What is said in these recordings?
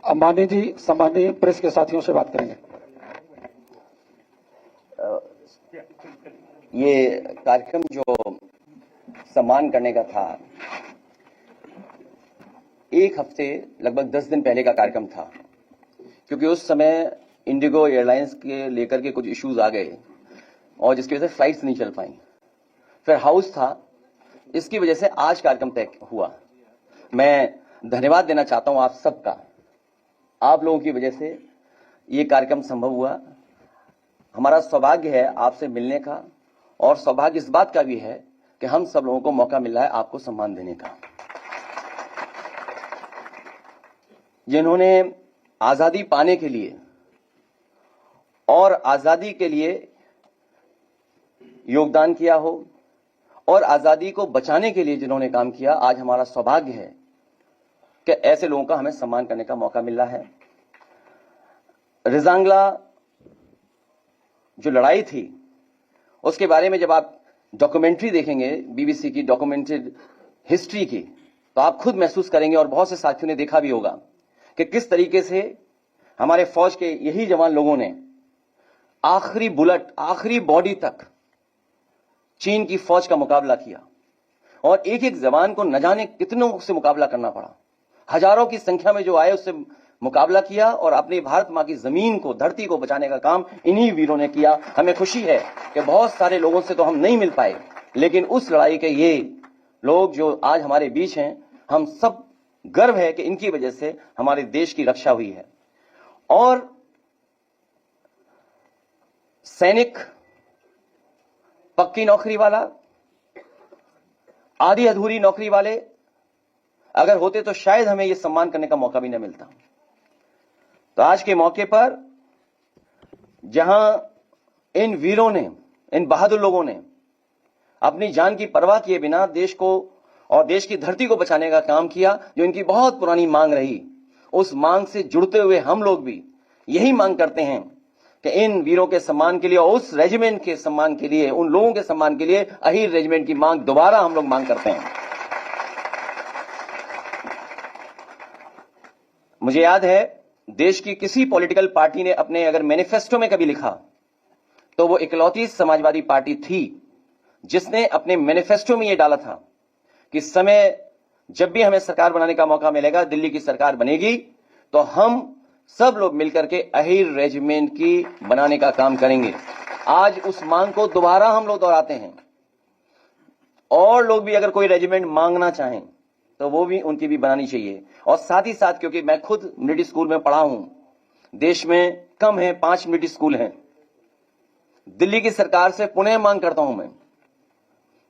अंबानी जी सम्मानीय प्रेस के साथियों से बात करेंगे। ये कार्यक्रम जो सम्मान करने का था, एक हफ्ते लगभग 10 दिन पहले का कार्यक्रम था, क्योंकि उस समय इंडिगो एयरलाइंस के लेकर के कुछ इश्यूज आ गए और जिसकी वजह से फ्लाइट्स नहीं चल पाई। फिर हाउस था, इसकी वजह से आज कार्यक्रम तय हुआ। मैं धन्यवाद देना चाहता हूं आप सबका। आप लोगों की वजह से ये कार्यक्रम संभव हुआ। हमारा सौभाग्य है आपसे मिलने का, और सौभाग्य इस बात का भी है कि हम सब लोगों को मौका मिल रहा है आपको सम्मान देने का। जिन्होंने आजादी पाने के लिए और आजादी के लिए योगदान किया हो और आजादी को बचाने के लिए जिन्होंने काम किया, आज हमारा सौभाग्य है कि ऐसे लोगों का हमें सम्मान करने का मौका मिल रहा है। रिजांगला जो लड़ाई थी, उसके बारे में जब आप डॉक्यूमेंट्री देखेंगे, बीबीसी की डॉक्यूमेंटेड हिस्ट्री की, तो आप खुद महसूस करेंगे और बहुत से साथियों ने देखा भी होगा कि किस तरीके से हमारे फौज के यही जवान लोगों ने आखिरी बुलेट, आखिरी बॉडी तक चीन की फौज का मुकाबला किया, और एक एक जवान को न जाने कितनों से मुकाबला करना पड़ा। हजारों की संख्या में जो आए उससे मुकाबला किया और अपनी भारत मां की जमीन को, धरती को बचाने का काम इन्हीं वीरों ने किया। हमें खुशी है कि बहुत सारे लोगों से तो हम नहीं मिल पाए, लेकिन उस लड़ाई के ये लोग जो आज हमारे बीच हैं, हम सब गर्व है कि इनकी वजह से हमारे देश की रक्षा हुई है। और सैनिक, पक्की नौकरी वाला, आधी अधूरी नौकरी वाले अगर होते तो शायद हमें यह सम्मान करने का मौका भी न मिलता। तो आज के मौके पर जहां इन वीरों ने, इन बहादुर लोगों ने अपनी जान की परवाह किए बिना देश को और देश की धरती को बचाने का काम किया, जो इनकी बहुत पुरानी मांग रही, उस मांग से जुड़ते हुए हम लोग भी यही मांग करते हैं कि इन वीरों के सम्मान के लिए और उस रेजिमेंट के सम्मान के लिए, उन लोगों के सम्मान के लिए अहीर रेजिमेंट की मांग दोबारा हम लोग मांग करते हैं। मुझे याद है, देश की किसी पॉलिटिकल पार्टी ने अपने अगर मैनिफेस्टो में कभी लिखा तो वो इकलौती समाजवादी पार्टी थी जिसने अपने मैनिफेस्टो में यह डाला था कि समय जब भी हमें सरकार बनाने का मौका मिलेगा, दिल्ली की सरकार बनेगी, तो हम सब लोग मिलकर के अहीर रेजिमेंट की बनाने का काम करेंगे। आज उस मांग को दोबारा हम लोग दोहराते हैं। और लोग भी अगर कोई रेजिमेंट मांगना चाहें तो वो भी, उनकी भी बनानी चाहिए। और साथ ही साथ, क्योंकि मैं खुद मिलिट्री स्कूल में पढ़ा हूं, देश में कम है 5 मिलिट्री स्कूल हैं। दिल्ली की सरकार से पुनः मांग करता हूं, मैं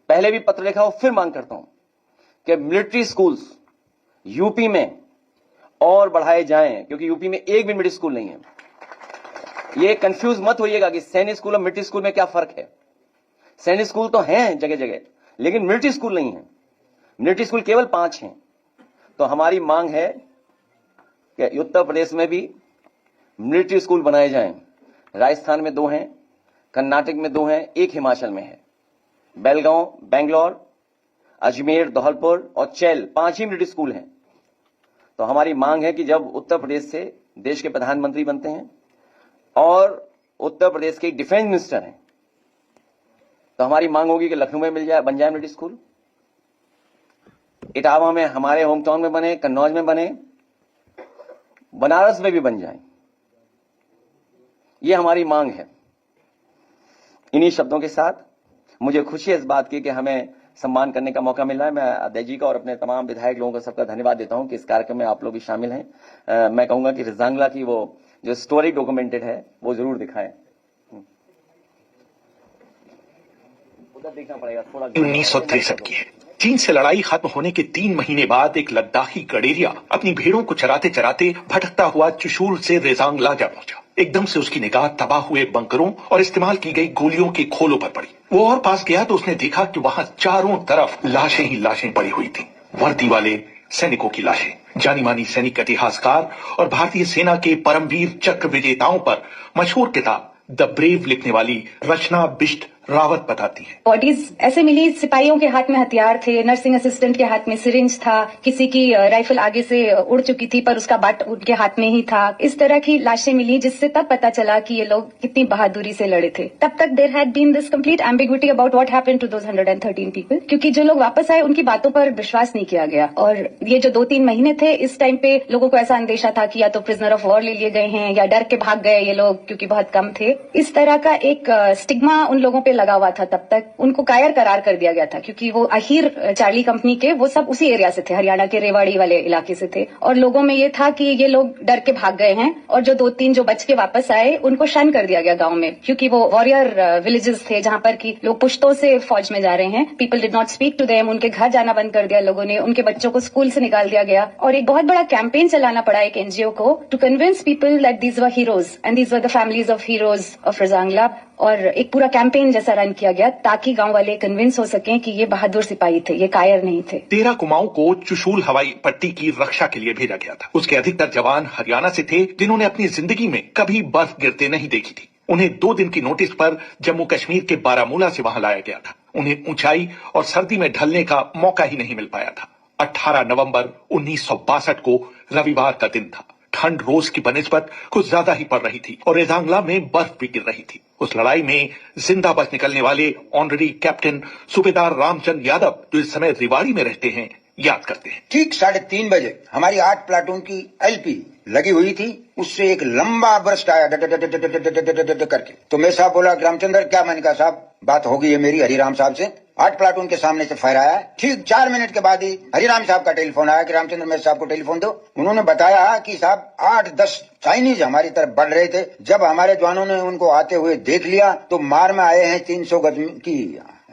पहले भी पत्र लिखा और फिर मांग करता हूं कि मिलिट्री स्कूल्स यूपी में और बढ़ाए जाएं, क्योंकि यूपी में एक भी मिलिट्री स्कूल नहीं है। ये कंफ्यूज मत होइएगा कि सैनिक स्कूल और मिलिट्री स्कूल में क्या फर्क है। सैनिक स्कूल तो हैं जगह जगह, लेकिन मिलिट्री स्कूल नहीं है। मिलिट्री स्कूल केवल 5 हैं। तो हमारी मांग है कि उत्तर प्रदेश में भी मिलिट्री स्कूल बनाए जाएं। राजस्थान में 2 हैं, कर्नाटक में 2 हैं, एक हिमाचल में है। बेलगांव, बेंगलोर, अजमेर, धौलपुर और चैल 5 ही मिलिट्री स्कूल हैं। तो हमारी मांग है कि जब उत्तर प्रदेश से देश के प्रधानमंत्री बनते हैं और उत्तर प्रदेश के डिफेंस मिनिस्टर हैं, तो हमारी मांग होगी कि लखनऊ में बन जाए मिलिट्री स्कूल, इटावा में, हमारे होम टाउन में बने, कन्नौज में बने, बनारस में भी बन जाए। ये हमारी मांग है। इन्हीं शब्दों के साथ मुझे खुशी है इस बात की कि हमें सम्मान करने का मौका मिला है। मैं अध्यक्ष जी का और अपने तमाम विधायक लोगों का सबका धन्यवाद देता हूं कि इस कार्यक्रम में आप लोग भी शामिल हैं। मैं कहूंगा कि रिजांगला की वो जो स्टोरी डॉक्यूमेंटेड है वो जरूर दिखाएं। उधर देखना पड़ेगा थोड़ा। 1963 की है। चीन से लड़ाई खत्म होने के 3 महीने बाद एक लद्दाखी गडेरिया अपनी भेड़ों को चराते चराते भटकता हुआ चुशूल से रेजांगला जा पहुंचा। एकदम से उसकी निगाह तबाह हुए बंकरों और इस्तेमाल की गई गोलियों के खोलों पर पड़ी। वो और पास गया तो उसने देखा कि वहां चारों तरफ लाशें ही लाशें पड़ी हुई थी। वर्दी वाले सैनिकों की लाशें। जानी मानी सैनिक इतिहासकार और भारतीय सेना के परमवीर चक्र विजेताओं पर मशहूर किताब द ब्रेव लिखने वाली रचना बिष्ट रावत बताती है। बॉडीज ऐसे मिली, सिपाहियों के हाथ में हथियार थे, नर्सिंग असिस्टेंट के हाथ में सिरिंज था, किसी की राइफल आगे से उड़ चुकी थी पर उसका बट उनके हाथ में ही था। इस तरह की लाशें मिली जिससे तब पता चला कि ये लोग कितनी बहादुरी से लड़े थे। तब तक there had been this complete ambiguity about what happened to those 113 people, क्योंकि जो लोग वापस आए उनकी बातों पर विश्वास नहीं किया गया। और ये जो 2-3 महीने थे, इस टाइम पे लोगों को ऐसा अंदेशा था कि या तो प्रिजनर ऑफ वॉर ले लिए गए हैं या डर के भाग गए ये लोग, क्योंकि बहुत कम थे। इस तरह का एक स्टिग्मा उन लोगों पे लगा हुआ था। तब तक उनको कायर करार कर दिया गया था, क्योंकि वो अहीर चार्ली कंपनी के वो सब उसी एरिया से थे, हरियाणा के रेवाड़ी वाले इलाके से थे। और लोगों में ये था कि ये लोग डर के भाग गए हैं। और जो 2-3 जो बच के वापस आए उनको शन कर दिया गया गांव में, क्योंकि वो वॉरियर विलेजेस थे जहां पर कि लोग पुश्तों से फौज में जा रहे हैं। People did not speak to them, उनके घर जाना बंद कर दिया लोगों ने, उनके बच्चों को स्कूल से निकाल दिया गया। और एक बहुत बड़ा कैंपेन चलाना पड़ा एक एनजीओ को to convince people that these were heroes and these were the families of heroes of Rezang La. और एक पूरा कैंपेन जैसा रन किया गया ताकि गांव वाले कन्विंस हो सकें कि ये बहादुर सिपाही थे, ये कायर नहीं थे। 13 कुमाऊं को चुशूल हवाई पट्टी की रक्षा के लिए भेजा गया था। उसके अधिकतर जवान हरियाणा से थे, जिन्होंने अपनी जिंदगी में कभी बर्फ गिरते नहीं देखी थी। उन्हें 2 दिन की नोटिस पर जम्मू कश्मीर के बारामूला से वहां लाया गया था। उन्हें ऊंचाई और सर्दी में ढलने का मौका ही नहीं मिल पाया था। 18 नवंबर 1962 को रविवार का दिन था। ठंड रोज की बनिस्बत कुछ ज्यादा ही पड़ रही थी और रेजांगला में बर्फ भी गिर रही थी। उस लड़ाई में जिंदा बच निकलने वाले ऑनरेरी कैप्टन सूबेदार रामचंद यादव, जो इस समय रेवाड़ी में रहते हैं, याद करते हैं। ठीक 3:30 बजे हमारी 8 प्लाटून की एलपी लगी हुई थी, उससे एक लंबा बर्स्ट आया करके। तो मैं साहब बोला रामचंद्र क्या? मैंने कहा साहब बात होगी है मेरी हरिराम साहब से। 8 प्लाटून के सामने से फायर आया। ठीक 4 मिनट के बाद ही हरिराम साहब का टेलीफोन आया कि रामचंद्र मेरे साहब को टेलीफोन दो। उन्होंने बताया कि साहब 8-10 चाइनीज हमारी तरफ बढ़ रहे थे। जब हमारे जवानों ने उनको आते हुए देख लिया तो मार में आए हैं 300 गज की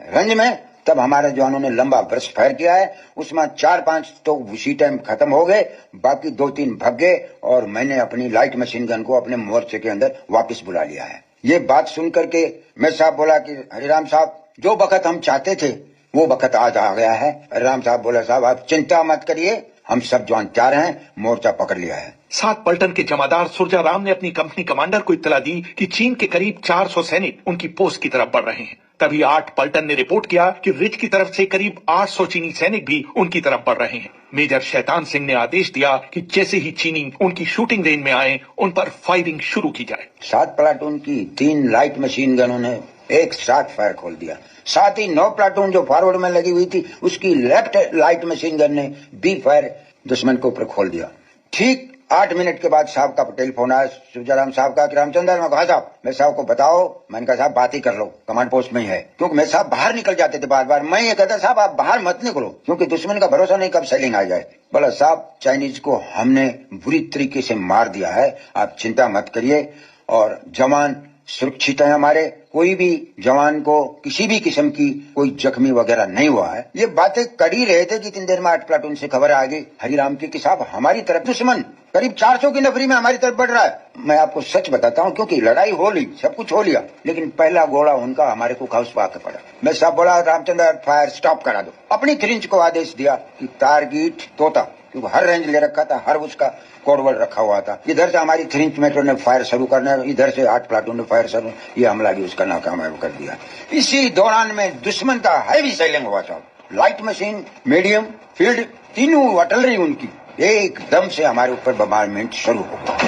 रेंज में। तब हमारे जवानों ने लंबा बर्स्ट फायर किया है। उसमें 4-5 तो उसी टाइम खत्म हो गए, बाकी 2-3 भग गए और मैंने अपनी लाइट मशीन गन को अपने मोर्चे के अंदर वापस बुला लिया है। ये बात सुन करके मैं साहब बोला कि हरिराम साहब जो वक्त हम चाहते थे वो वक्त आज आ गया है। हरिराम साहब बोला साहब आप चिंता मत करिए, हम सब जवान तैयार हैं, मोर्चा पकड़ लिया है। 7 पलटन के जमादार सुरजा राम ने अपनी कंपनी कमांडर को इत्तला दी कि चीन के करीब 400 सैनिक उनकी पोस्ट की तरफ बढ़ रहे हैं। तभी 8 पलटन ने रिपोर्ट किया कि रिच की तरफ से करीब 800 चीनी सैनिक भी उनकी तरफ बढ़ रहे हैं। मेजर शैतान सिंह ने आदेश दिया कि जैसे ही चीनी उनकी शूटिंग रेंज में आए उन पर फायरिंग शुरू की जाए। 7 प्लाटून की 3 लाइट मशीन गनों ने एक साथ फायर खोल दिया। साथ ही 9 प्लाटून जो फॉरवर्ड में लगी हुई थी उसकी लेफ्ट लाइट मशीन गन ने भी फायर दुश्मन के ऊपर खोल दिया। ठीक 8 मिनट के बाद साहब का टेलीफोन आया सुजाराम साहब का कि रामचंद्र। मैं कहा साहब मैं साहब को बताओ। मैंने कहा साहब बात ही कर लो, कमांड पोस्ट में ही है। क्योंकि मैं साहब बाहर निकल जाते थे बार बार। मैं ये कहता साहब आप बाहर मत निकलो क्योंकि दुश्मन का भरोसा नहीं कब सेलिंग आ जाए। बोला साहब चाइनीज को हमने बुरी तरीके से मार दिया है, आप चिंता मत करिए और जवान सुरक्षित है हमारे। कोई भी जवान को किसी भी किस्म की कोई जख्मी वगैरह नहीं हुआ है। ये बातें कर ही रहे थे कि 3 देर में 8 प्लाटून से खबर आ गई हरिराम की कि साहब हमारी तरफ दुश्मन करीब 400 की नफरी में हमारी तरफ बढ़ रहा है। मैं आपको सच बताता हूँ क्योंकि लड़ाई हो ली, सब कुछ हो लिया, लेकिन पहला गोला उनका हमारे को खाउस पा के पड़ा। मैं साहब बोला रामचंद्र फायर स्टॉप करा दो। अपनी 3 इंच को आदेश दिया कि टारगेट तोता, क्योंकि हर रेंज ले रखा था, हर उसका कोडवर्ड रखा हुआ था। इधर से हमारी 3 इंच मेट्रो ने फायर शुरू करना, इधर से 8 प्लाटून ने फायर शुरू, ये हमला भी उसका नाकामयाब कर दिया। इसी दौरान में दुश्मन का हैवी सेलिंग हुआ साहब। लाइट मशीन, मीडियम, फील्ड, तीनों अटलरी उनकी एकदम से हमारे ऊपर बम्बारमेंट शुरू हो गया।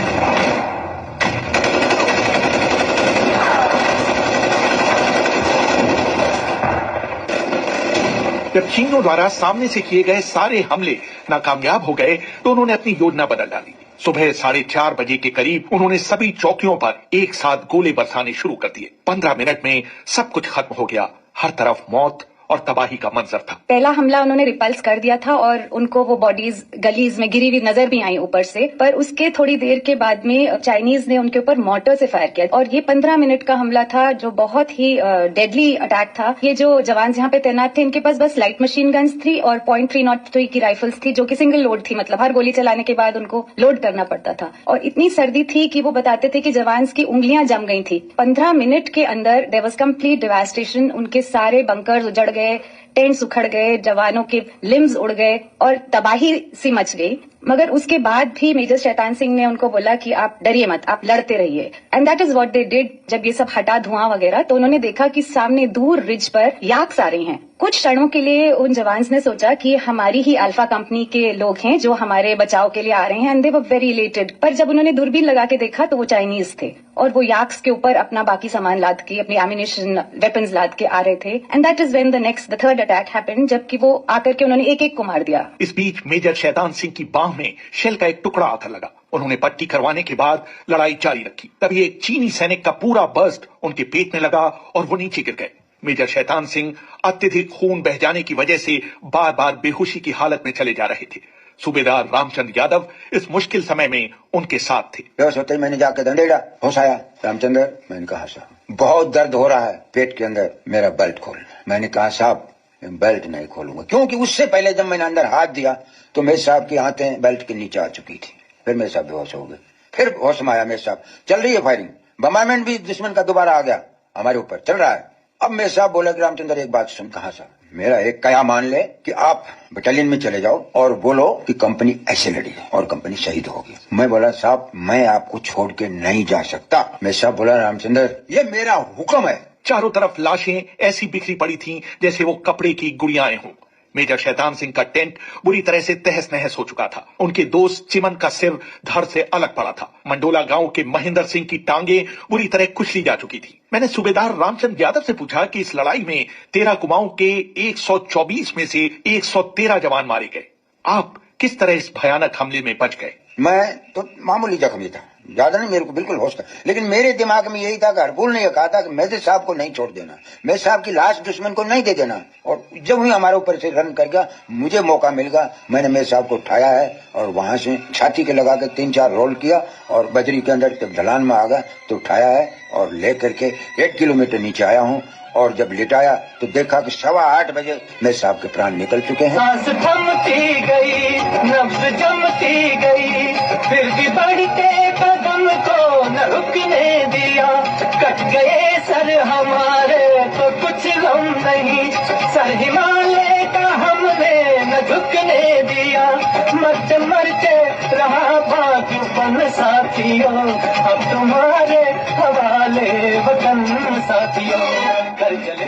जब चीनियों द्वारा सामने से किए गए सारे हमले नाकामयाब हो गए तो उन्होंने अपनी योजना बदल डाली। सुबह 4:30 बजे के करीब उन्होंने सभी चौकियों पर एक साथ गोले बरसाने शुरू कर दिए। 15 मिनट में सब कुछ खत्म हो गया। हर तरफ मौत और तबाही का मंजर था। पहला हमला उन्होंने रिपल्स कर दिया था और उनको वो बॉडीज गलीज में गिरी हुई नजर भी आई ऊपर से। पर उसके थोड़ी देर के बाद में चाइनीज ने उनके ऊपर मोर्टर से फायर किया और ये 15 मिनट का हमला था जो बहुत ही डेडली अटैक था। ये जो जवान यहाँ पे तैनात थे इनके पास बस लाइट मशीन गन्स थी और .303 की राइफल्स थी जो कि सिंगल लोड थी, मतलब हर गोली चलाने के बाद उनको लोड करना पड़ता था। और इतनी सर्दी थी कि वो बताते थे कि जवान की उंगलियां जम गई थी। 15 मिनट के अंदर देयर वाज कंप्लीट डिवास्टेशन। उनके सारे बंकर्स उजड़ गए, टेंट्स उखड़ गए, जवानों के लिम्स उड़ गए और तबाही सी मच गई। मगर उसके बाद भी मेजर शैतान सिंह ने उनको बोला कि आप डरिए मत, आप लड़ते रहिए। And that is what they did. जब ये सब हटा धुआं वगैरह, तो उन्होंने देखा कि सामने दूर रिज पर याक्स आ रही हैं। कुछ क्षणों के लिए उन जवान्स ने सोचा कि हमारी ही अल्फा कंपनी के लोग हैं जो हमारे बचाव के लिए आ रहे हैं, and they were very elated. पर जब उन्होंने दूरबीन लगा के देखा तो वो चाइनीज थे और वो याक्स के ऊपर अपना बाकी सामान लाद के, अपनी एमिनेशन वेपन्स लाद के आ रहे थे। And that is when the third attack happened, जबकि वो आकर के उन्होंने एक एक को मार दिया। इस बीच मेजर शैतान सिंह की बांह में शेल का एक टुकड़ा आकर लगा। उन्होंने पट्टी करवाने के बाद लड़ाई जारी रखी। तभी एक चीनी सैनिक का पूरा बर्स्ट उनके पेट में लगा और वो नीचे गिर गए। मेजर शैतान सिंह अत्यधिक खून बह जाने की वजह से बार बार बेहोशी की हालत में चले जा रहे थे। सूबेदार रामचंद्र यादव इस मुश्किल समय में उनके साथ थे। बेहोश होते ही मैंने जाकर दंडेड़ा, होश आया रामचंद्र, मैंने कहा साहब बहुत दर्द हो रहा है पेट के अंदर, मेरा बेल्ट खोल। मैंने कहा साहब बेल्ट नहीं खोलूंगा, क्योंकि उससे पहले जब मैंने अंदर हाथ दिया तो मेरे साहब की आंतें बेल्ट के नीचे आ चुकी थी। फिर मेरे साहब बेहोश हो गए। फिर होश में आया मेरे साहब, चल रही है फायरिंग, बम्बारमेंट भी दुश्मन का दोबारा आ गया, हमारे ऊपर चल रहा है। अब मेरे साहब बोला कि रामचंद्र एक बात सुन। कहा साहब, मेरा एक कया मान ले कि आप बटालियन में चले जाओ और बोलो कि कंपनी ऐसे लड़ी और कंपनी शहीद होगी। मैं बोला साहब मैं आपको छोड़ के नहीं जा सकता। मेरे साहब बोला रामचंद्र ये मेरा हुक्म है। चारों तरफ लाशें ऐसी बिखरी पड़ी थीं जैसे वो कपड़े की गुड़ियाएं हों। मेजर शैतान सिंह का टेंट बुरी तरह से तहस नहस हो चुका था। उनके दोस्त चिमन का सिर धड़ से अलग पड़ा था। मंडोला गांव के महेंद्र सिंह की टांगे बुरी तरह कुचली जा चुकी थी। मैंने सूबेदार रामचंद्र यादव से पूछा कि इस लड़ाई में 13 कुमाऊं के 124 में से 113 जवान मारे गए। आप किस तरह इस भयानक हमले में बच गए? मैं तो मामूली जख्मी था, ज्यादा नहीं, मेरे को बिल्कुल होश था। लेकिन मेरे दिमाग में यही था कि हरपुल ने यह कहा था कि मेजर साहब को नहीं छोड़ देना, मेजर साहब की लाश दुश्मन को नहीं दे देना। और जब ही हमारे ऊपर से रन कर गया, मुझे मौका मिल गया, मैंने मेजर साहब को उठाया है और वहां से छाती के लगा के 3-4 रोल किया और बजरी के अंदर जब ढलान में आ गया तो उठाया है और ले करके 1 किलोमीटर नीचे आया हूँ। और जब लिटाया तो देखा कि 8:15 बजे मेरे साहब के प्राण निकल चुके हैं। सांस थमती गई, नब्ज जमती गई, फिर भी बढ़ते कदम को न रुकने दिया। कट गए सर हमारे तो कुछ गम नहीं, सर हिमालय का हमने न झुकने दिया। मरते मरते रहा भाग्यवन साथियों, अब तुम्हारे हवाले वतन साथियों।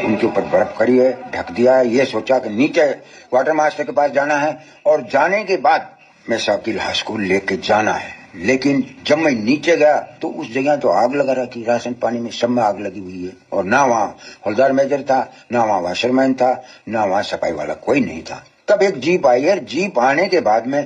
उनके ऊपर बर्फ खड़ी है, ढक दिया है। ये सोचा कि नीचे क्वार्टर मास्टर के पास जाना है और जाने के बाद मैं साहब की लाश को लेके जाना है। लेकिन जब मैं नीचे गया तो उस जगह तो आग लगा रखी, राशन पानी में सब में आग लगी हुई है। और ना वहाँ हवलदार मेजर था, ना वहाँ वाशरमैन था, ना वहाँ सफाई वाला कोई नहीं था। तब एक जीप आई है, जीप आने के बाद में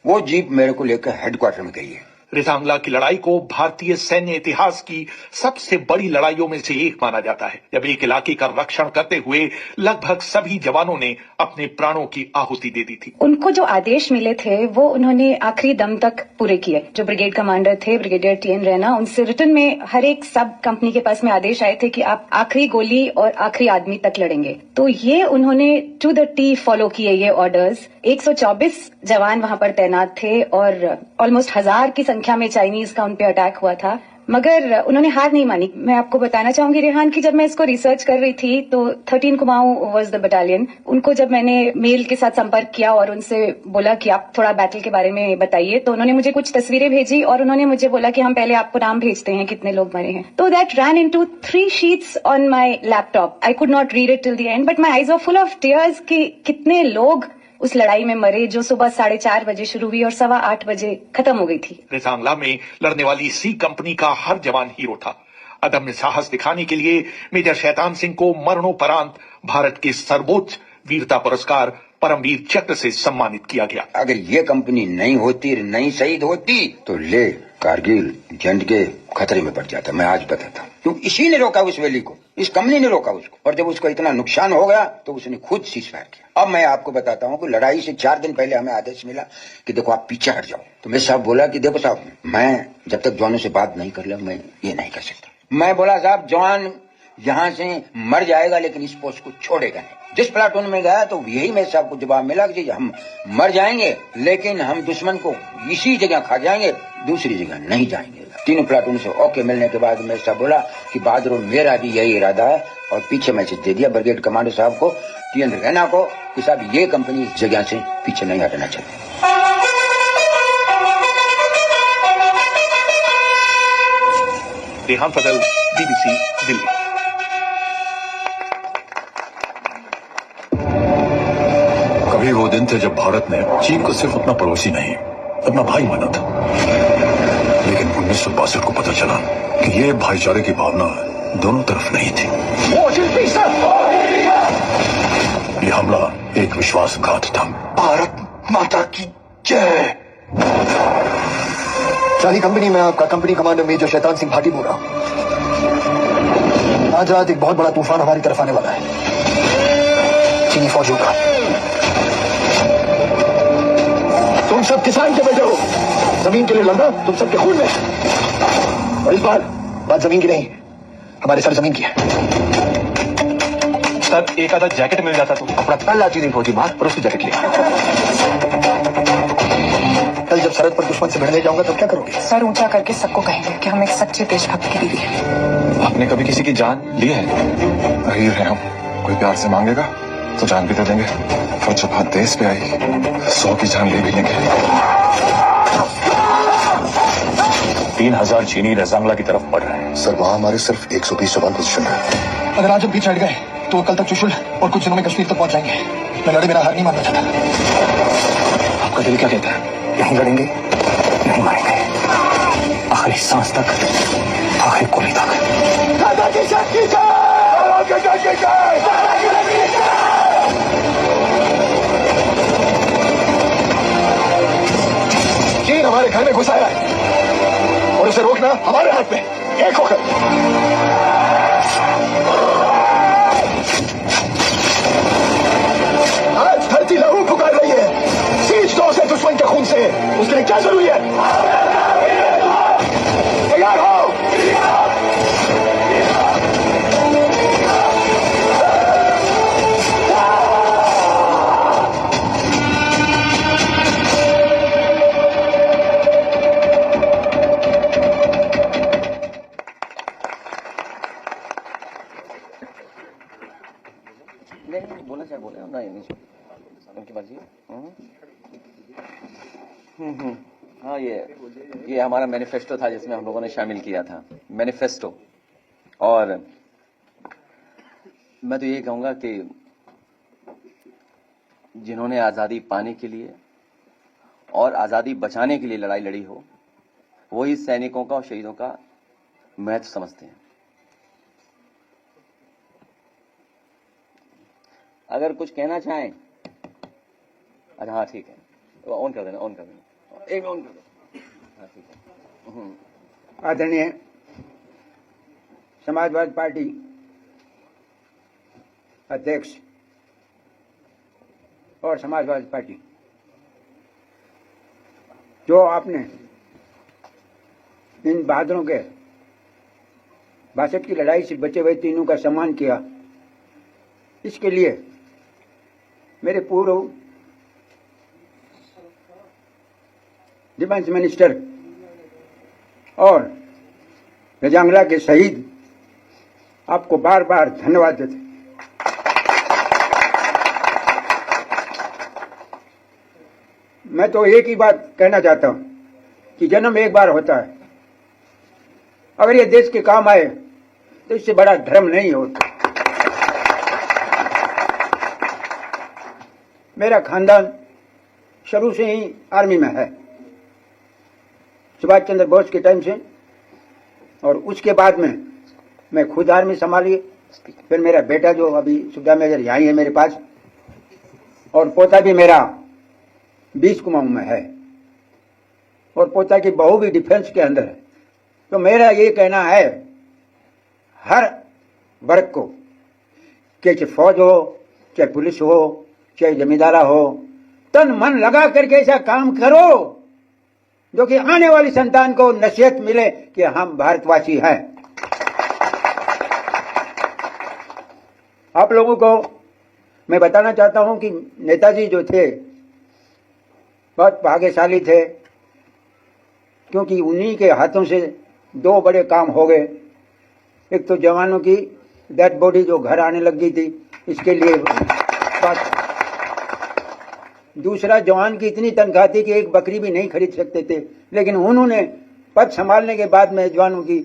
वो जीप मेरे को लेकर हेडक्वार्टर में गई है। रेजांगला की लड़ाई को भारतीय सैन्य इतिहास की सबसे बड़ी लड़ाइयों में से एक माना जाता है, जब एक इलाके का रक्षण करते हुए लगभग सभी जवानों ने अपने प्राणों की आहुति दे दी थी। उनको जो आदेश मिले थे वो उन्होंने आखिरी दम तक पूरे किए। जो ब्रिगेड कमांडर थे ब्रिगेडियर TN रैना, उनसे रिटर्न में हर एक सब कंपनी के पास में आदेश आए थे कि आप आखिरी गोली और आखिरी आदमी तक लड़ेंगे। तो ये उन्होंने टू द टी फॉलो किए ये ऑर्डर्स। 124 जवान वहां पर तैनात थे और ऑलमोस्ट 1000 की संख्या में चाइनीज का उन पे अटैक हुआ था, मगर उन्होंने हार नहीं मानी। मैं आपको बताना चाहूंगी रेहान कि जब मैं इसको रिसर्च कर रही थी तो 13 कुमाऊं वाज द बटालियन। उनको जब मैंने मेल के साथ संपर्क किया और उनसे बोला कि आप थोड़ा बैटल के बारे में बताइए, तो उन्होंने मुझे कुछ तस्वीरें भेजी और उन्होंने मुझे बोला कि हम पहले आपको नाम भेजते हैं कितने लोग मरे हैं। तो that ran into 3 sheets on my laptop. I could not read it till the end, but my eyes were full of tears कि कितने लोग उस लड़ाई में मरे जो सुबह 4:30 बजे शुरू हुई और 8:15 बजे खत्म हो गई थी। रेजांगला में लड़ने वाली C कंपनी का हर जवान हीरो था। अदम्य साहस दिखाने के लिए मेजर शैतान सिंह को मरणोपरांत भारत के सर्वोच्च वीरता पुरस्कार परमवीर चक्र से सम्मानित किया गया। अगर ये कंपनी नहीं होती, नहीं शहीद होती तो ले कारगिल जंग के खतरे में पड़ जाता। मैं आज बताता हूँ क्योंकि इसी ने रोका उस वैली को, इस कंपनी ने रोका उसको। और जब उसको इतना नुकसान हो गया तो उसने खुद सीजफायर किया। अब मैं आपको बताता हूँ कि लड़ाई से 4 दिन पहले हमें आदेश मिला कि देखो आप पीछे हट जाओ। तो मेरे साहब बोला कि देखो साहब मैं जब तक जवानों से बात नहीं कर ले मैं ये नहीं कर सकता। मैं बोला साहब जवान यहाँ से मर जाएगा लेकिन इस पोस्ट को छोड़ेगा नहीं। जिस प्लाटून में गया तो यही मेरे साहब को जवाब मिला कि हम मर जाएंगे लेकिन हम दुश्मन को इसी जगह खा जाएंगे, दूसरी जगह नहीं जाएंगे। तीनों प्लाटून से ओके मिलने के बाद मेरे साहब बोला कि बहादुर मेरा भी यही इरादा है और पीछे मैसेज दे दिया ब्रिगेड कमांडर साहब को कि रैना को कि साहब ये कंपनी इस जगह से पीछे नहीं हटना चाहिए। रेहान फजल, BBC, दिल्ली। कभी वो दिन थे जब भारत ने चीन को सिर्फ अपना पड़ोसी नहीं, अपना भाई माना था। लेकिन 1962 को पता चला कि ये भाईचारे की भावना दोनों तरफ नहीं थी। ये हमला एक विश्वासघात था। भारत माता की जय। शाही कंपनी में आपका company commander major Shaitan Singh Bhati बोल रहा हूं। आज रात एक बहुत बड़ा तूफान हमारी तरफ आने वाला है, चीनी फौजियों का। तुम सब किसान के बेटे हो, जमीन के लिए लड़ना तुम सबके खून में। और इस बात जमीन की नहीं, हमारे सर जमीन की है। सर एक आधा जैकेट मिल जाता तो। अपना पहला चीनी फौजी मार और उसकी जैकेट लिया। कल जब सरहद पर दुश्मन से भिड़ने जाऊंगा तो क्या करोगे? सर ऊंचा करके सबको कहेंगे कि हम एक सच्चे देशभक्त की बीवी है। आपने कभी किसी की जान ली है? गरीब है हम, कोई प्यार से मांगेगा तो जान भी दे देंगे, और जब बात देश पे आई 100 की जान ले भी लेंगे। 3000 चीनी रजांगला की तरफ बढ़ रहे हैं। सर वहाँ हमारे सिर्फ 120 जवान पोजीशन है। अगर आज हम पीछे हट गए तो कल तक चुशुल और कुछ दिनों में कश्मीर तक पहुंच जाएंगे। मैं लड़े बिना हार नहीं मानना चाहता। आपका दिल क्या कहता है? नहीं लड़ेंगे, नहीं मारेंगे, आखिरी सांस तक, आखिरी गोली तक। चीन हमारे घर में घुस आया है और उसे रोकना हमारे हाथ में, एक होकर। आज धरती लहू पुकार रही है, सींच दो उसे दुश्मन के खून से। उसके लिए क्या जरूरी है? तैयार हो। नहीं बोलना चाहे बोले, नहीं उनकी मर्जी। हाँ ये हमारा मैनिफेस्टो था जिसमें हम लोगों ने शामिल किया था, मैनिफेस्टो। और मैं तो ये कहूंगा कि जिन्होंने आजादी पाने के लिए और आजादी बचाने के लिए लड़ाई लड़ी हो, वही सैनिकों का और शहीदों का महत्व समझते हैं। अगर कुछ कहना चाहें, अच्छा हाँ ठीक है, ऑन कर देना, एक ऑन कर दो। हाँ ठीक है। आदरणीय समाजवादी पार्टी अध्यक्ष और समाजवादी पार्टी, जो आपने इन बहादुरों के 62 की लड़ाई से बचे हुए तीनों का सम्मान किया, इसके लिए मेरे पूर्व डिफेंस मिनिस्टर और रजांगला के शहीद आपको बार बार धन्यवाद देते। मैं तो एक ही बात कहना चाहता हूं कि जन्म एक बार होता है, अगर ये देश के काम आए तो इससे बड़ा धर्म नहीं होता। मेरा खानदान शुरू से ही आर्मी में है, सुभाष चंद्र बोस के टाइम से, और उसके बाद में मैं खुद आर्मी संभाली। फिर मेरा बेटा जो अभी सुबह मेजर यहाँ ही है मेरे पास, और पोता भी मेरा 20 कुमाऊं में है, और पोता की बहू भी डिफेंस के अंदर है। तो मेरा ये कहना है हर वर्ग को, चाहे फौज हो, चाहे पुलिस हो, चाहे जमींदारा हो, तन मन लगा करके ऐसा काम करो जो कि आने वाली संतान को नसीहत मिले कि हम भारतवासी हैं। आप लोगों को मैं बताना चाहता हूं कि नेताजी जो थे बहुत भाग्यशाली थे, क्योंकि उन्हीं के हाथों से 2 बड़े काम हो गए। एक तो जवानों की डेड बॉडी जो घर आने लग गई थी, इसके लिए पास। दूसरा, जवान की इतनी तनख्वाह थी कि एक बकरी भी नहीं खरीद सकते थे, लेकिन उन्होंने पद संभालने के बाद में जवानों की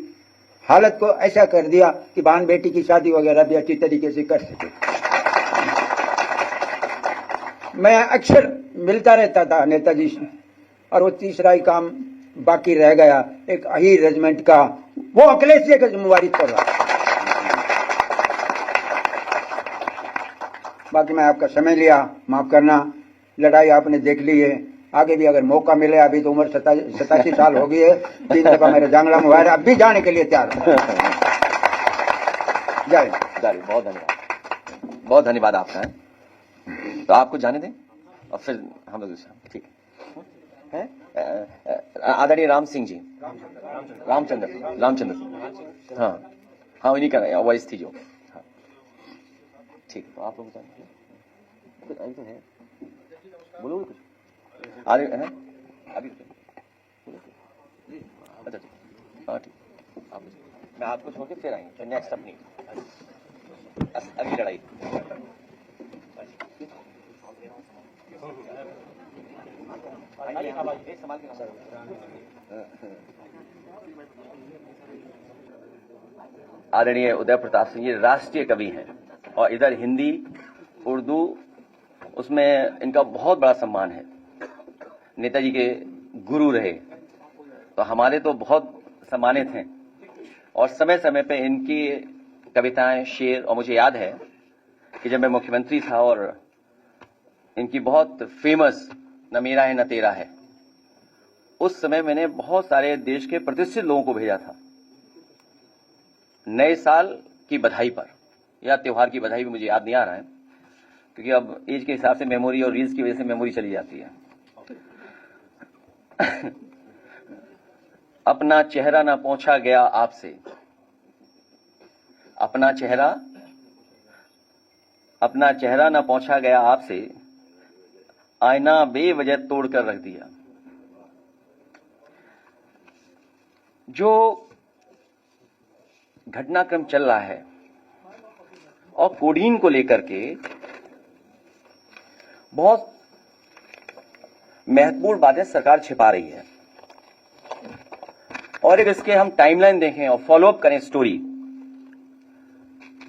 हालत को ऐसा कर दिया कि बहन बेटी की शादी वगैरह भी अच्छी तरीके से कर सके। मैं अक्सर मिलता रहता था नेताजी से, और वो तीसरा ही काम बाकी रह गया, एक अहीर रेजिमेंट का, वो अखिलेश जी का जिम्मेवारी कर रहा। बाकी मैं आपका समय लिया, माफ करना। लड़ाई आपने देख ली है, आगे भी अगर मौका मिले, अभी तो उम्र 87 साल हो गई है, 3 दफा मेरे जांगला मुबार, अब भी जाने के लिए तैयार हूं। जय बहुत धन्यवाद, बहुत धन्यवाद आपका है। तो आपको जाने दें और फिर हम लोग ठीक है। आदरणीय राम सिंह जी, रामचंद्र, हाँ उन्हीं का वॉइस थी जो, हाँ ठीक। तो आप लोग अभी तो है, बोलो कुछ अभी अच्छा ठीक, हाँ ठीक। आप मैं आपको छोड़ के फिर आएंगे, फिर नेक्स्ट अपनी अगली लड़ाई। आदरणीय उदय प्रताप सिंह जी राष्ट्रीय कवि हैं, और इधर हिंदी, उर्दू, उसमें इनका बहुत बड़ा सम्मान है। नेताजी के गुरु रहे, तो हमारे तो बहुत सम्मानित हैं, और समय समय पे इनकी कविताएं, शेर, और मुझे याद है कि जब मैं मुख्यमंत्री था और इनकी बहुत फेमस न मेरा है न तेरा है, उस समय मैंने बहुत सारे देश के प्रतिष्ठित लोगों को भेजा था नए साल की बधाई पर, या त्योहार की बधाई भी मुझे याद नहीं आ रहा है, क्योंकि अब एज के हिसाब से मेमोरी और रील्स की वजह से मेमोरी चली जाती है। अपना चेहरा ना पहुंचा गया आपसे, अपना चेहरा ना पहुंचा गया आपसे, आईना बेवजह तोड़कर रख दिया। जो घटनाक्रम चल रहा है और कोडीन को लेकर के बहुत महत्वपूर्ण बातें सरकार छिपा रही है, और अगर इसके हम टाइमलाइन देखें और फॉलोअप करें स्टोरी,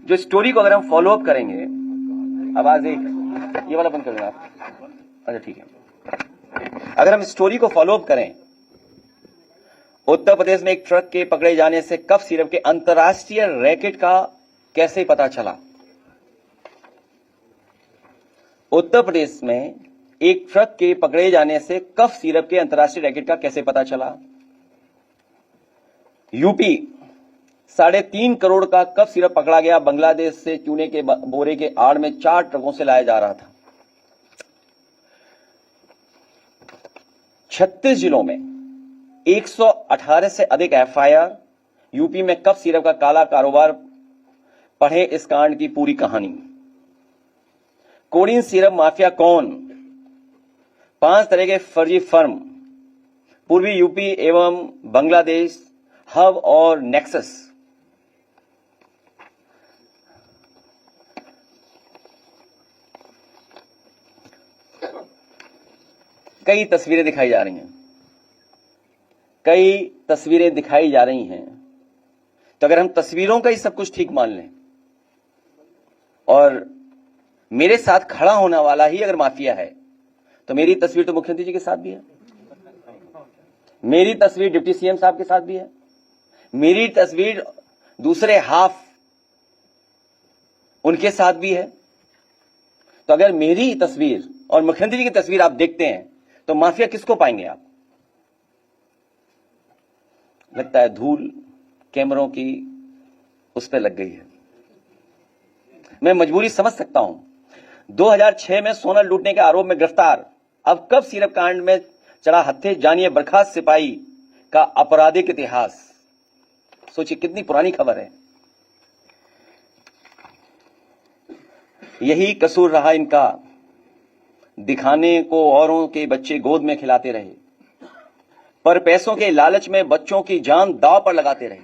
जो स्टोरी को अगर हम फॉलोअप करेंगे, आवाज एक ये वाला बंद कर देना आप, अच्छा ठीक है। अगर हम स्टोरी को फॉलोअप करें, उत्तर प्रदेश में एक ट्रक के पकड़े जाने से कफ सिरप के अंतर्राष्ट्रीय रैकेट का कैसे पता चला? उत्तर प्रदेश में एक ट्रक के पकड़े जाने से कफ सिरप के अंतर्राष्ट्रीय रैकेट का कैसे पता चला? यूपी 3.5 करोड़ का कफ सिरप पकड़ा गया, बांग्लादेश से चूने के बोरे के आड़ में 4 ट्रकों से लाया जा रहा था। 36 जिलों में 118 से अधिक एफआईआर, यूपी में कफ सिरप का काला कारोबार। पढ़े इस कांड की पूरी कहानी। कोडीन सिरप माफिया कौन? 5 तरह के फर्जी फर्म, पूर्वी यूपी एवं बांग्लादेश, हब और नेक्सस। कई तस्वीरें दिखाई जा रही हैं, तो अगर हम तस्वीरों का ही सब कुछ ठीक मान लें और मेरे साथ खड़ा होने वाला ही अगर माफिया है, तो मेरी तस्वीर तो मुख्यमंत्री जी के साथ भी है, मेरी तस्वीर डिप्टी सीएम साहब के साथ भी है, मेरी तस्वीर दूसरे हाफ उनके साथ भी है। तो अगर मेरी तस्वीर और मुख्यमंत्री जी की तस्वीर आप देखते हैं, तो माफिया किसको पाएंगे आप? लगता है धूल कैमरों की उस पर लग गई है। मैं मजबूरी समझ सकता हूं। 2006 में सोना लूटने के आरोप में गिरफ्तार, अब कब सिरप कांड में चढ़ा हत्थे, जानिए बर्खास्त सिपाही का आपराधिक इतिहास। सोचिए कितनी पुरानी खबर है। यही कसूर रहा इनका, दिखाने को औरों के बच्चे गोद में खिलाते रहे, पर पैसों के लालच में बच्चों की जान दांव पर लगाते रहे।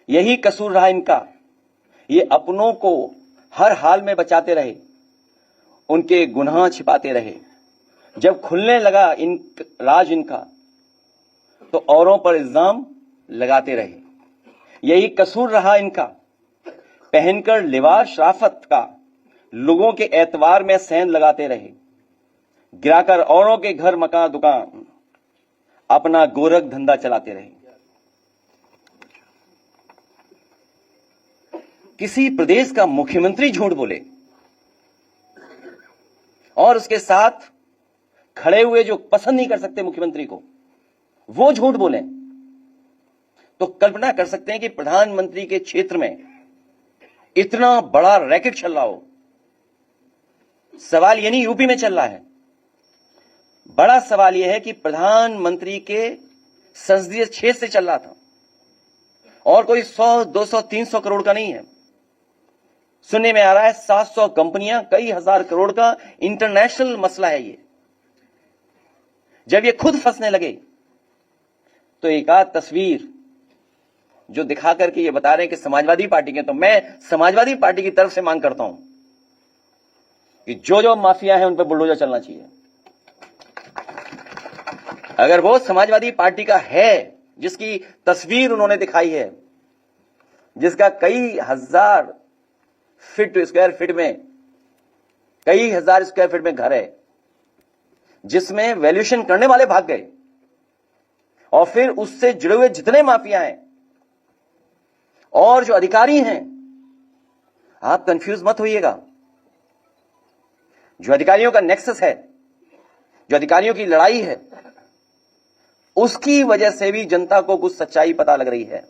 यही कसूर रहा इनका, ये अपनों को हर हाल में बचाते रहे, उनके गुनाह छिपाते रहे। जब खुलने लगा राज इनका तो औरों पर इल्जाम लगाते रहे। यही कसूर रहा इनका, पहनकर लिबास शराफत का लोगों के एतवार में सेंध लगाते रहे। गिराकर औरों के घर मकान दुकान अपना गोरख धंधा चलाते रहे। किसी प्रदेश का मुख्यमंत्री झूठ बोले और उसके साथ खड़े हुए जो पसंद नहीं कर सकते मुख्यमंत्री को, वो झूठ बोले, तो कल्पना कर सकते हैं कि प्रधानमंत्री के क्षेत्र में इतना बड़ा रैकेट चल रहा हो। सवाल ये नहीं यूपी में चल रहा है, बड़ा सवाल यह है कि प्रधानमंत्री के संसदीय क्षेत्र से चल रहा था और कोई 100, 200, 300 करोड़ का नहीं है। सुनने में आ रहा है 700 कंपनियां, कई हजार करोड़ का इंटरनेशनल मसला है ये। जब ये खुद फंसने लगे तो एक आध तस्वीर जो दिखा करके ये बता रहे हैं कि समाजवादी पार्टी के, तो मैं समाजवादी पार्टी की तरफ से मांग करता हूं कि जो माफिया है उन पर बुलडोजर चलना चाहिए। अगर वो समाजवादी पार्टी का है जिसकी तस्वीर उन्होंने दिखाई है, जिसका कई हजार स्क्वायर फीट में, कई हजार स्क्वायर फीट में घर है, जिसमें वैल्यूएशन करने वाले भाग गए, और फिर उससे जुड़े हुए जितने माफिया हैं और जो अधिकारी हैं, आप कंफ्यूज मत होइएगा। जो अधिकारियों का नेक्सस है, जो अधिकारियों की लड़ाई है, उसकी वजह से भी जनता को कुछ सच्चाई पता लग रही है।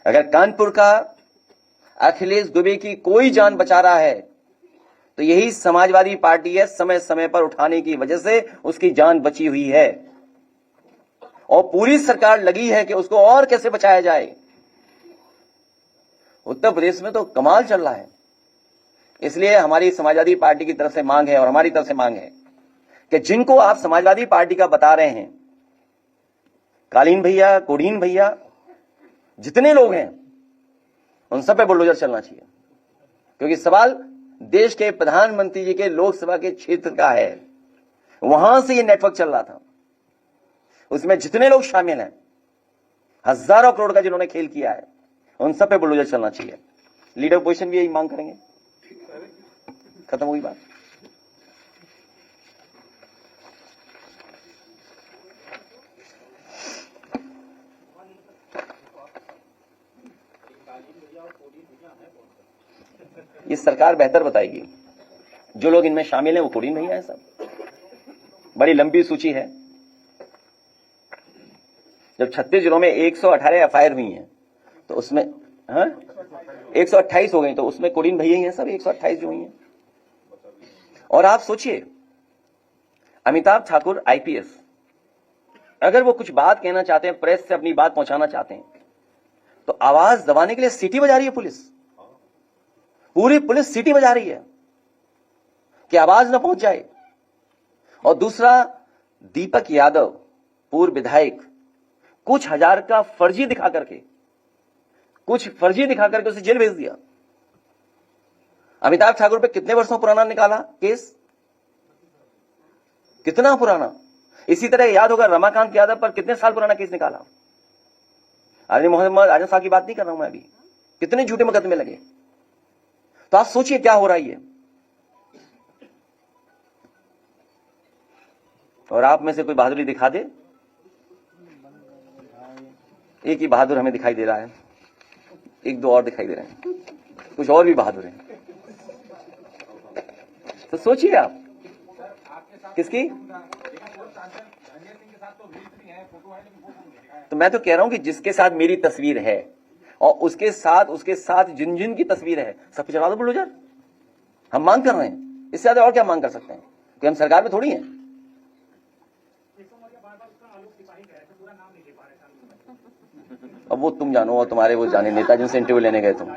अगर कानपुर का अखिलेश दुबे की कोई जान बचा रहा है तो यही समाजवादी पार्टी है। समय समय पर उठाने की वजह से उसकी जान बची हुई है और पूरी सरकार लगी है कि उसको और कैसे बचाया जाए। उत्तर प्रदेश में तो कमाल चल रहा है। इसलिए हमारी समाजवादी पार्टी की तरफ से मांग है और हमारी तरफ से मांग है कि जिनको आप समाजवादी पार्टी का बता रहे हैं, कालीन भैया, कोडीन भैया, जितने लोग हैं, उन सब पे बुलडोजर चलना चाहिए। क्योंकि सवाल देश के प्रधानमंत्री जी के लोकसभा के क्षेत्र का है। वहां से ये नेटवर्क चल रहा था, उसमें जितने लोग शामिल हैं, हजारों करोड़ का जिन्होंने खेल किया है, उन सब पे बुलडोजर चलना चाहिए। लीडर पोजीशन भी यही मांग करेंगे। खत्म हुई बात। ये सरकार बेहतर बताएगी। जो लोग इनमें शामिल हैं वो कोडीन भैया हैं। सब बड़ी लंबी सूची है। जब 36 जिलों में 118 एफआईआर हुई हैं तो उसमें 128 हो गई, तो उसमें कोडीन भैया ही हैं सब, 128 जो हुई हैं। और आप सोचिए, अमिताभ ठाकुर आईपीएस, अगर वो कुछ बात कहना चाहते हैं, प्रेस से अपनी बात पहुंचाना चाहते हैं, तो आवाज दबाने के लिए सीटी बजा रही है पुलिस। पूरी पुलिस सीटी बजा रही है कि आवाज न पहुंच जाए। और दूसरा, दीपक यादव पूर्व विधायक, कुछ हजार का फर्जी दिखा करके उसे जेल भेज दिया। अमिताभ ठाकुर पे कितने वर्षों पुराना निकाला केस, कितना पुराना। इसी तरह याद होगा रमाकांत यादव पर कितने साल पुराना केस निकाला। अली मोहम्मद आजम साहब की बात नहीं कर रहा हूं मैं अभी, कितने झूठे मुकदमे लगे। तो आप सोचिए क्या हो रहा है। और आप में से कोई बहादुरी दिखा दे। एक ही बहादुर हमें दिखाई दे रहा है, एक दो और दिखाई दे रहे हैं, कुछ और भी बहादुर हैं। तो सोचिए आप किसकी। तो मैं तो कह रहा हूं कि जिसके साथ मेरी तस्वीर है और उसके साथ जिन जिन की तस्वीर है, सब पे चला दो बुलडोजर। हम मांग कर रहे हैं, इससे ज्यादा और क्या मांग कर सकते हैं, कि हम सरकार में थोड़ी हैं। अब वो तुम जानो और तुम्हारे वो जाने नेता जिनसे इंटरव्यू लेने गए तुम।